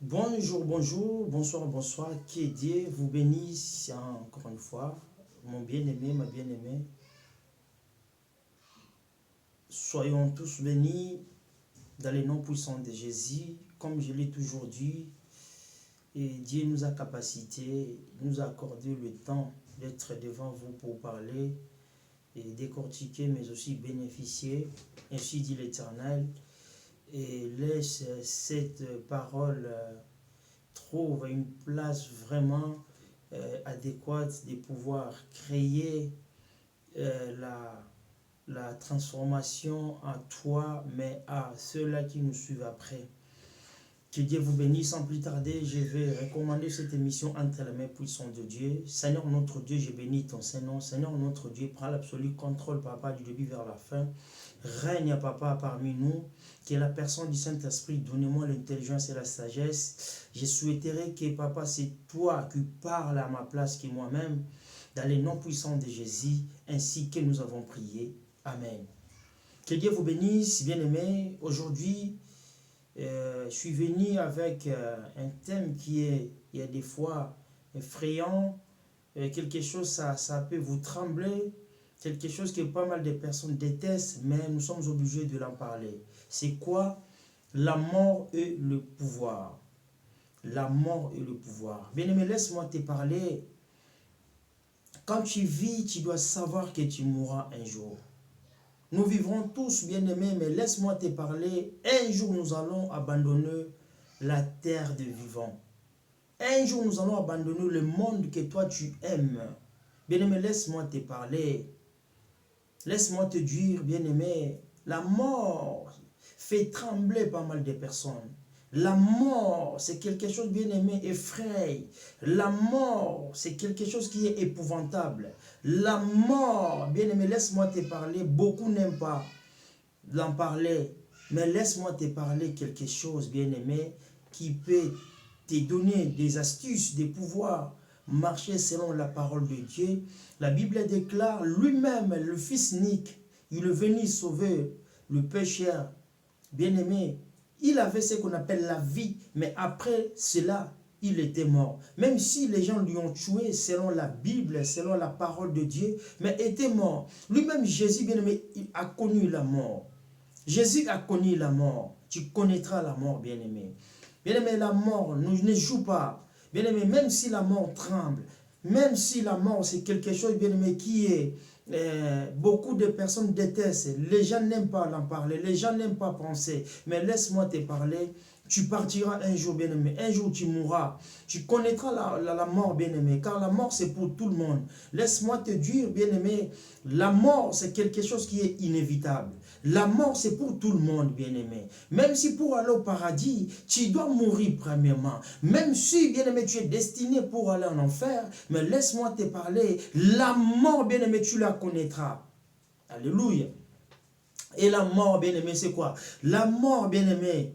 Bonjour, bonjour, bonsoir, bonsoir. Que Dieu vous bénisse encore une fois. Mon bien-aimé, ma bien-aimée. Soyons tous bénis dans les noms puissants de Jésus, comme je l'ai toujours dit. Et Dieu nous a capacité, nous a accordé le temps d'être devant vous pour parler et décortiquer, mais aussi bénéficier. Ainsi dit l'Éternel. Et laisse cette parole trouve une place vraiment adéquate de pouvoir créer la transformation à toi, mais à ceux-là qui nous suivent après. Que Dieu vous bénisse. Sans plus tarder, je vais recommander cette émission entre les mains puissantes de Dieu. Seigneur notre Dieu, je bénis ton Saint-Nom. Seigneur notre Dieu, prends l'absolu contrôle, Papa, du début vers la fin. Règne, Papa, parmi nous. Que la personne du Saint-Esprit, donnez-moi l'intelligence et la sagesse. Je souhaiterais que, Papa, c'est toi qui parles à ma place que moi-même, dans les noms puissants de Jésus, ainsi que nous avons prié. Amen. Que Dieu vous bénisse, bien-aimés. Aujourd'hui, je suis venu avec un thème qui est, il y a des fois, effrayant. Quelque chose, ça peut vous trembler. Quelque chose que pas mal de personnes détestent, mais nous sommes obligés de l'en parler. C'est quoi? La mort et le pouvoir. La mort et le pouvoir. Bien-aimé, laisse-moi te parler. Quand tu vis, tu dois savoir que tu mourras un jour. Nous vivrons tous, bien-aimés, mais laisse-moi te parler. Un jour, nous allons abandonner la terre des vivants. Un jour, nous allons abandonner le monde que toi, tu aimes. Bien-aimé, laisse-moi te parler. Laisse-moi te dire, bien-aimé, la mort fait trembler pas mal de personnes. La mort, c'est quelque chose, bien-aimé, effraie. La mort, c'est quelque chose qui est épouvantable. La mort, bien-aimé, laisse-moi te parler. Beaucoup n'aiment pas d'en parler. Mais laisse-moi te parler quelque chose, bien-aimé, qui peut te donner des astuces, des pouvoirs, marcher selon la parole de Dieu. La Bible déclare lui-même, le Fils unique, il est venu sauver le pécheur. Bien-aimé, il avait ce qu'on appelle la vie, mais après cela, il était mort. Même si les gens lui ont tué selon la Bible, selon la parole de Dieu, mais était mort. Lui-même, Jésus, bien-aimé, il a connu la mort. Jésus a connu la mort. Tu connaîtras la mort, bien-aimé. Bien-aimé, la mort ne joue pas. Bien-aimé, même si la mort tremble, même si la mort c'est quelque chose, bien-aimé, qui est... beaucoup de personnes détestent. Les gens n'aiment pas en parler. Les gens n'aiment pas penser. Mais laisse-moi te parler. Tu partiras un jour, bien-aimé. Un jour, tu mourras. Tu connaîtras la mort, bien-aimé. Car la mort, c'est pour tout le monde. Laisse-moi te dire, bien-aimé, la mort, c'est quelque chose qui est inévitable. La mort, c'est pour tout le monde, bien-aimé. Même si pour aller au paradis, tu dois mourir premièrement. Même si, bien-aimé, tu es destiné pour aller en enfer, mais laisse-moi te parler. La mort, bien-aimé, tu la connaîtras. Alléluia. Et la mort, bien-aimé, c'est quoi? La mort, bien-aimé,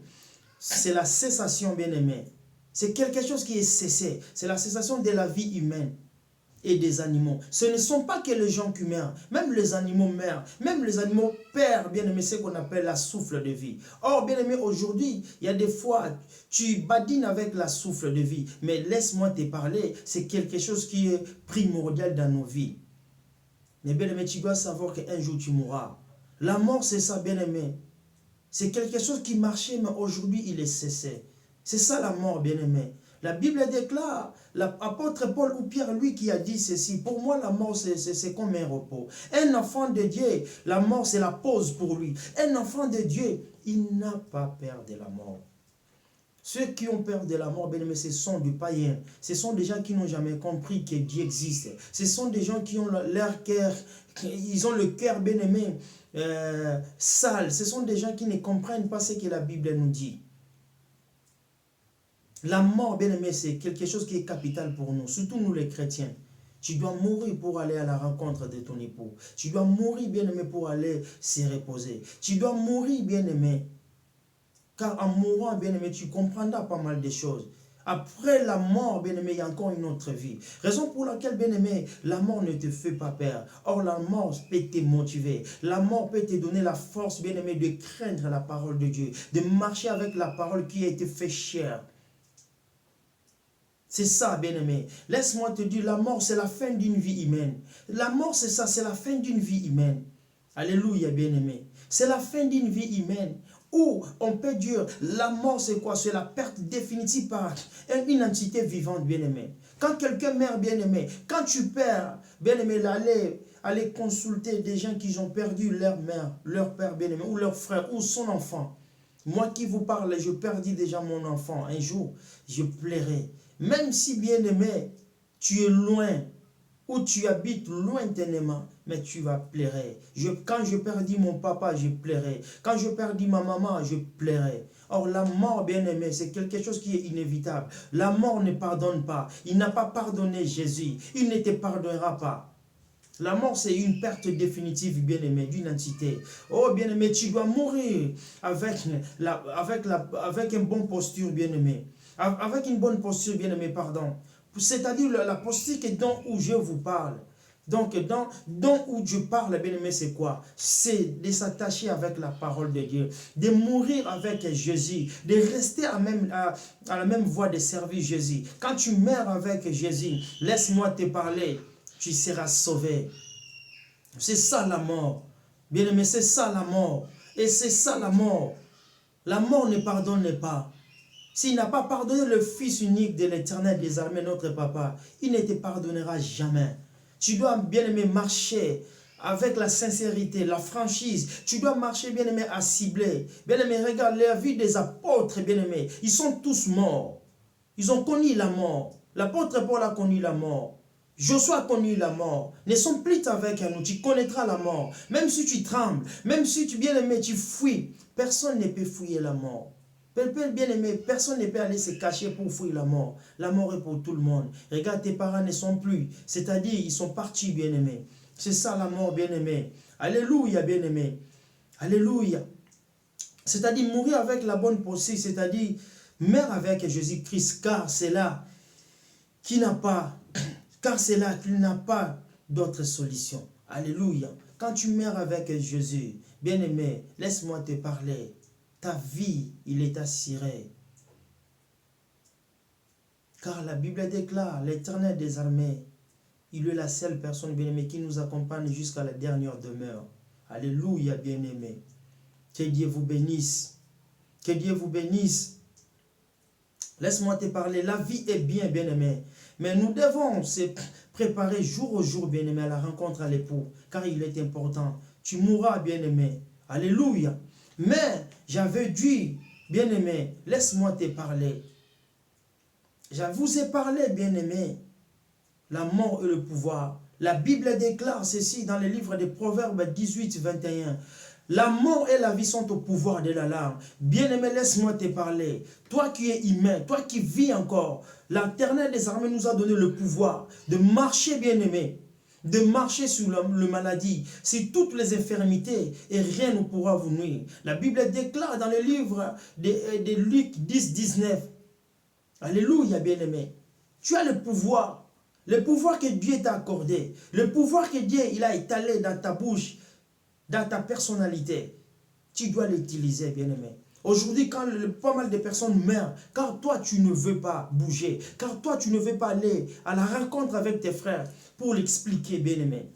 c'est la cessation, bien-aimé. C'est quelque chose qui est cessé. C'est la cessation de la vie humaine et des animaux. Ce ne sont pas que les gens qui meurent. Même les animaux meurent. Même les animaux perdent, bien aimé, ce qu'on appelle la souffle de vie. Or, bien aimé, aujourd'hui, il y a des fois, tu badines avec la souffle de vie. Mais laisse-moi te parler, c'est quelque chose qui est primordial dans nos vies. Mais bien aimé, tu dois savoir qu'un jour tu mourras. La mort, c'est ça, bien aimé. C'est quelque chose qui marchait, mais aujourd'hui, il est cessé. C'est ça la mort, bien aimé. La Bible déclare, l'apôtre Paul ou Pierre, lui qui a dit ceci, pour moi la mort c'est comme un repos. Un enfant de Dieu, la mort c'est la pause pour lui. Un enfant de Dieu, il n'a pas peur de la mort. Ceux qui ont peur de la mort, bien aimé, ce sont des païens. Ce sont des gens qui n'ont jamais compris que Dieu existe. Ce sont des gens qui ont leur cœur, ils ont le cœur, bien aimé, sale. Ce sont des gens qui ne comprennent pas ce que la Bible nous dit. La mort, bien aimé, c'est quelque chose qui est capital pour nous, surtout nous les chrétiens. Tu dois mourir pour aller à la rencontre de ton époux. Tu dois mourir, bien aimé, pour aller se reposer. Tu dois mourir, bien aimé. Car en mourant, bien aimé, tu comprendras pas mal de choses. Après la mort, bien aimé, il y a encore une autre vie. Raison pour laquelle, bien aimé, la mort ne te fait pas peur. Or, la mort peut te motiver. La mort peut te donner la force, bien aimé, de craindre la parole de Dieu. De marcher avec la parole qui a été fait chère. C'est ça, bien-aimé. Laisse-moi te dire, la mort, c'est la fin d'une vie humaine. La mort, c'est ça, c'est la fin d'une vie humaine. Alléluia, bien-aimé. C'est la fin d'une vie humaine. Où on peut dire, la mort, c'est quoi? C'est la perte définitive par une entité vivante, bien-aimé. Quand quelqu'un meurt, bien-aimé, quand tu perds, bien-aimé, aller consulter des gens qui ont perdu leur mère, leur père, bien-aimé, ou leur frère, ou son enfant. Moi qui vous parle, je perdis déjà mon enfant. Un jour, je plairai. Même si, bien-aimé, tu es loin, ou tu habites lointainement, mais tu vas pleurer. Quand je perdis mon papa, je pleurais. Quand je perdis ma maman, je pleurais. Or, la mort, bien-aimé, c'est quelque chose qui est inévitable. La mort ne pardonne pas. Il n'a pas pardonné Jésus. Il ne te pardonnera pas. La mort, c'est une perte définitive, bien-aimé, d'une entité. Oh, bien-aimé, tu dois mourir avec une bonne posture, bien-aimé. Avec une bonne posture, bien-aimé, pardon. C'est-à-dire la posture que dans où je vous parle. Donc, dans où je parle, bien-aimé, c'est quoi? C'est de s'attacher avec la parole de Dieu, de mourir avec Jésus, de rester à la même voie de servir Jésus. Quand tu meurs avec Jésus, laisse-moi te parler, tu seras sauvé. C'est ça la mort. Bien-aimé, c'est ça la mort. Et c'est ça la mort. La mort ne pardonne pas. S'il n'a pas pardonné le Fils unique de l'Éternel des armées, notre papa, il ne te pardonnera jamais. Tu dois, bien-aimé, marcher avec la sincérité, la franchise. Tu dois marcher, bien-aimé, à cibler. Bien-aimé, regarde la vie des apôtres, bien-aimé. Ils sont tous morts. Ils ont connu la mort. L'apôtre Paul a connu la mort. Josué a connu la mort. Ne sont plus avec nous. Tu connaîtras la mort. Même si tu trembles, même si tu, bien-aimé, tu fuis, personne ne peut fouiller la mort. Bien-aimé, personne ne peut aller se cacher pour fuir la mort. La mort est pour tout le monde. Regarde, tes parents ne sont plus. C'est-à-dire, ils sont partis, bien-aimé. C'est ça la mort, bien-aimé. Alléluia, bien-aimé. Alléluia. C'est-à-dire, mourir avec la bonne posture, c'est-à-dire, mourir avec Jésus-Christ, car c'est là qu'il n'a pas d'autre solution. Alléluia. Quand tu meurs avec Jésus, bien-aimé, laisse-moi te parler. Ta vie, il est assuré. Car la Bible déclare, l'Éternel des armées, il est la seule personne, bien-aimée, qui nous accompagne jusqu'à la dernière demeure. Alléluia, bien-aimé. Que Dieu vous bénisse. Que Dieu vous bénisse. Laisse-moi te parler. La vie est bien, bien-aimé. Mais nous devons se préparer jour au jour, bien-aimé, à la rencontre à l'époux. Car il est important. Tu mourras, bien-aimé. Alléluia. Mais j'avais dit, bien-aimé, laisse-moi te parler. Je vous ai parlé, bien-aimé, la mort et le pouvoir. La Bible déclare ceci dans le livre des Proverbes 18, 21. La mort et la vie sont au pouvoir de la langue. Bien-aimé, laisse-moi te parler. Toi qui es humain, toi qui vis encore, l'Éternel des armées nous a donné le pouvoir de marcher, bien-aimé, de marcher sur la maladie, sur toutes les infirmités, et rien ne pourra vous nuire. La Bible déclare dans le livre de Luc 10, 19. Alléluia, bien-aimé. Tu as le pouvoir que Dieu t'a accordé, le pouvoir que Dieu il a étalé dans ta bouche, dans ta personnalité. Tu dois l'utiliser, bien-aimé. Aujourd'hui, quand pas mal de personnes meurent, car toi, tu ne veux pas bouger, car toi, tu ne veux pas aller à la rencontre avec tes frères pour l'expliquer, bien-aimé.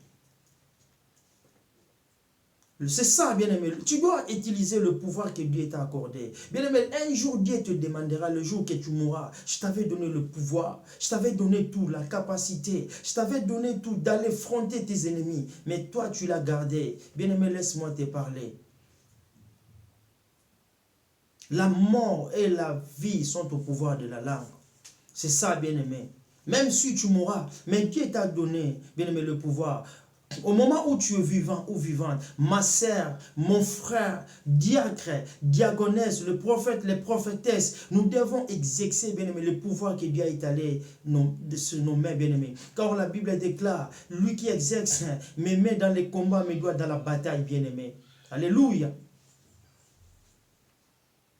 C'est ça, bien-aimé. Tu dois utiliser le pouvoir que Dieu t'a accordé. Bien-aimé, un jour, Dieu te demandera, le jour que tu mourras, je t'avais donné le pouvoir, je t'avais donné tout, la capacité, je t'avais donné tout d'aller affronter tes ennemis. Mais toi, tu l'as gardé. Bien-aimé, laisse-moi te parler. La mort et la vie sont au pouvoir de la langue. C'est ça, bien-aimé. Même si tu mourras, mais Dieu t'a donné, bien-aimé, le pouvoir. Au moment où tu es vivant ou vivante, ma sœur, mon frère, diacre, diagonesse, le prophète, les prophétesses, nous devons exercer, bien-aimé, le pouvoir que Dieu a étalé sur nos mains, bien-aimé. Car la Bible déclare, lui qui exerce mes mains dans les combats, mes doigts dans la bataille, bien-aimé. Alléluia.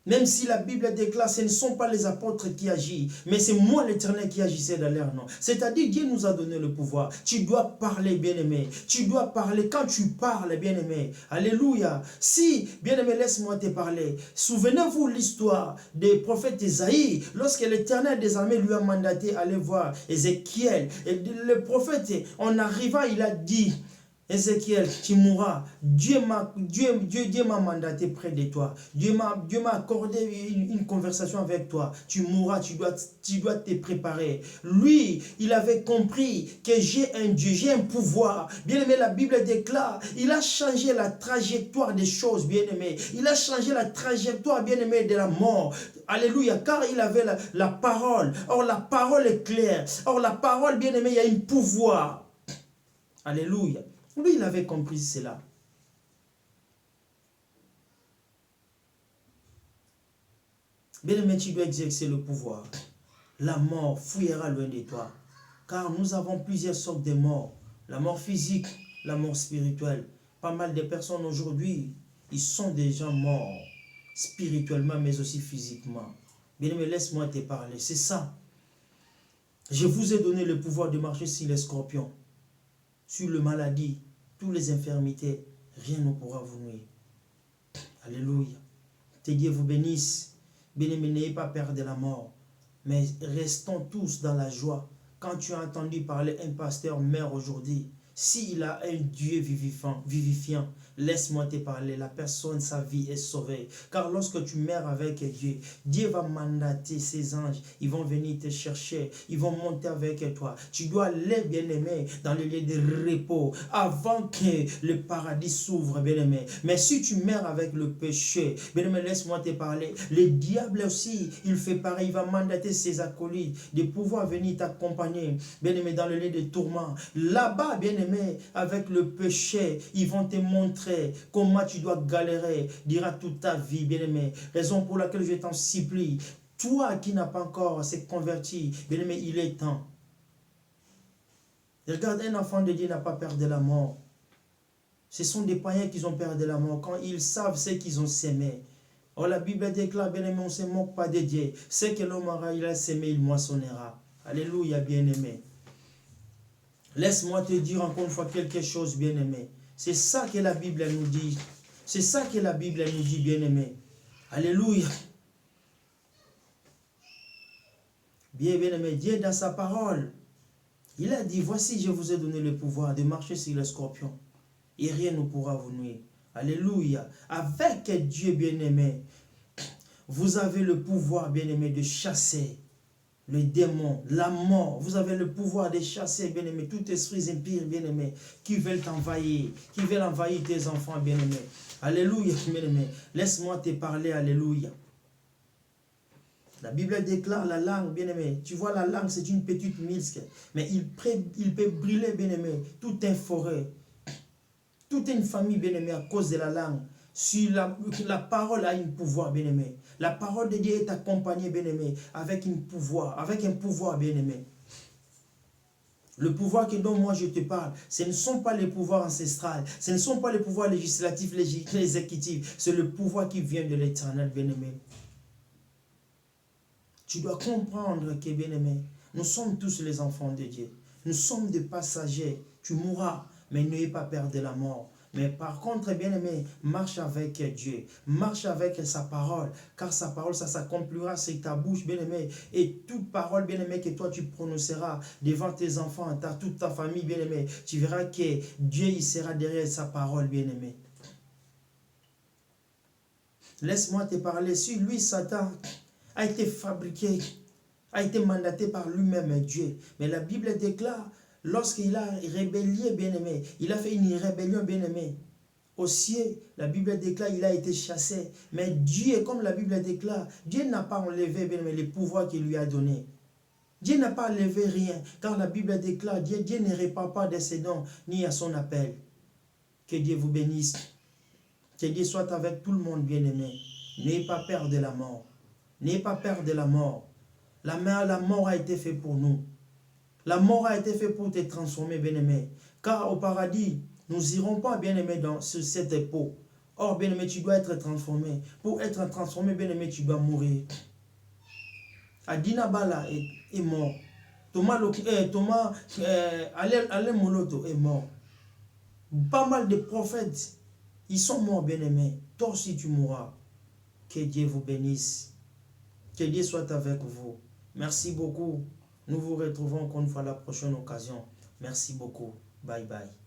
Même si la Bible déclare, ce ne sont pas les apôtres qui agissent, mais c'est moi l'Éternel qui agissait dans leur nom. C'est-à-dire, Dieu nous a donné le pouvoir. Tu dois parler, bien-aimé. Tu dois parler. Quand tu parles, bien-aimé, alléluia. Si, bien-aimé, laisse-moi te parler. Souvenez-vous l'histoire des prophètes Isaïe, lorsque l'Éternel des armées lui a mandaté aller voir Ézéchiel. Et le prophète, en arrivant, il a dit, Ézéchiel, tu mourras. Dieu m'a mandaté près de toi. Dieu m'a accordé une conversation avec toi. Tu mourras, tu dois te préparer. Lui, il avait compris que j'ai un Dieu, j'ai un pouvoir. Bien aimé, la Bible déclare, il a changé la trajectoire des choses, bien aimé. Il a changé la trajectoire, bien aimé, de la mort. Alléluia, car il avait la parole. Or, la parole est claire. Or, la parole, bien aimé, il y a un pouvoir. Alléluia. Lui, il avait compris cela. Bien-aimé, tu dois exercer le pouvoir. La mort fouillera loin de toi. Car nous avons plusieurs sortes de morts. La mort physique, la mort spirituelle. Pas mal de personnes aujourd'hui, ils sont déjà morts. Spirituellement, mais aussi physiquement. Bien-aimé, laisse-moi te parler. C'est ça. Je vous ai donné le pouvoir de marcher sur les scorpions, sur les maladies, toutes les infirmités, rien ne pourra vous nuire. Alléluia. Que Dieu vous bénisse. Bien-aimé, n'ayez pas peur de la mort, mais restons tous dans la joie. Quand tu as entendu parler un pasteur meurt aujourd'hui, s'il a un Dieu vivifiant, laisse-moi te parler, la personne, sa vie est sauvée. Car lorsque tu meurs avec Dieu, Dieu va mandater ses anges, ils vont venir te chercher, ils vont monter avec toi. Tu dois aller, bien-aimé, dans le lieu de repos, avant que le paradis s'ouvre, bien-aimé. Mais si tu meurs avec le péché, bien-aimé, laisse-moi te parler, le diable aussi, il fait pareil, il va mandater ses acolytes de pouvoir venir t'accompagner, bien-aimé, dans le lieu de tourment. Là-bas, bien-aimé, avec le péché, ils vont te montrer comment tu dois galérer, dira toute ta vie, bien-aimé. Raison pour laquelle je t'en supplie, toi qui n'as pas encore s'est converti, bien-aimé, il est temps. Regarde, un enfant de Dieu n'a pas peur de la mort. Ce sont des païens qui ont peur de la mort quand ils savent ce qu'ils ont sémé. Or, la Bible déclare, bien-aimé, on ne se moque pas de Dieu. Ce que l'homme aura, il a sémé, il moissonnera. Alléluia, bien-aimé. Laisse-moi te dire encore une fois quelque chose, bien-aimé. C'est ça que la Bible nous dit. C'est ça que la Bible nous dit, bien-aimé. Alléluia. Bien-aimé, Dieu dans sa parole, il a dit, voici, je vous ai donné le pouvoir de marcher sur les scorpions. Et rien ne pourra vous nuire. Alléluia. Avec Dieu, bien-aimé, vous avez le pouvoir, bien-aimé, de chasser le démon, la mort. Vous avez le pouvoir de chasser, bien-aimé, tout esprit impur, bien-aimé, qui veulent t'envahir, qui veulent envahir tes enfants, bien-aimé. Alléluia, bien-aimé. Laisse-moi te parler, alléluia. La Bible déclare la langue, bien-aimé. Tu vois, la langue, c'est une petite muscle, mais il peut brûler, bien-aimé, toute une forêt, toute une famille, bien-aimé, à cause de la langue. Si la parole a un pouvoir, bien-aimé. La parole de Dieu est accompagnée, bien-aimé, avec un pouvoir, bien-aimé. Le pouvoir dont moi je te parle, ce ne sont pas les pouvoirs ancestrales, ce ne sont pas les pouvoirs législatifs, exécutifs, c'est le pouvoir qui vient de l'Éternel, bien-aimé. Tu dois comprendre que, bien-aimé, nous sommes tous les enfants de Dieu. Nous sommes des passagers. Tu mourras, mais n'ayez pas peur de la mort. Mais par contre, bien-aimé, marche avec Dieu. Marche avec sa parole. Car sa parole, ça s'accomplira sur ta bouche, bien-aimé. Et toute parole, bien-aimé, que toi tu prononceras devant tes enfants, toute ta famille, bien-aimé, tu verras que Dieu, il sera derrière sa parole, bien-aimé. Laisse-moi te parler. Si lui, Satan, a été fabriqué, a été mandaté par lui-même, Dieu. Mais la Bible déclare, lorsqu'il a rébellé, bien-aimé, il a fait une rébellion, bien-aimé. Au ciel, la Bible déclare, il a été chassé. Mais Dieu, comme la Bible déclare, Dieu n'a pas enlevé, bien-aimé, les pouvoirs qu'il lui a donnés. Dieu n'a pas enlevé rien, car la Bible déclare, Dieu ne répand pas de ses dons, ni à son appel. Que Dieu vous bénisse. Que Dieu soit avec tout le monde, bien-aimé. N'ayez pas peur de la mort. N'ayez pas peur de la mort. La mort a été faite pour nous. La mort a été faite pour te transformer, bien-aimé. Car au paradis, nous n'irons pas, bien-aimé, sur cette peau. Or, bien-aimé, tu dois être transformé. Pour être transformé, bien-aimé, tu dois mourir. Adina Bala est mort. Thomas Alain Moloto est mort. Pas mal de prophètes, ils sont morts, bien-aimés. Toi aussi, tu mourras. Que Dieu vous bénisse. Que Dieu soit avec vous. Merci beaucoup. Nous vous retrouvons encore une fois à la prochaine occasion. Merci beaucoup. Bye bye.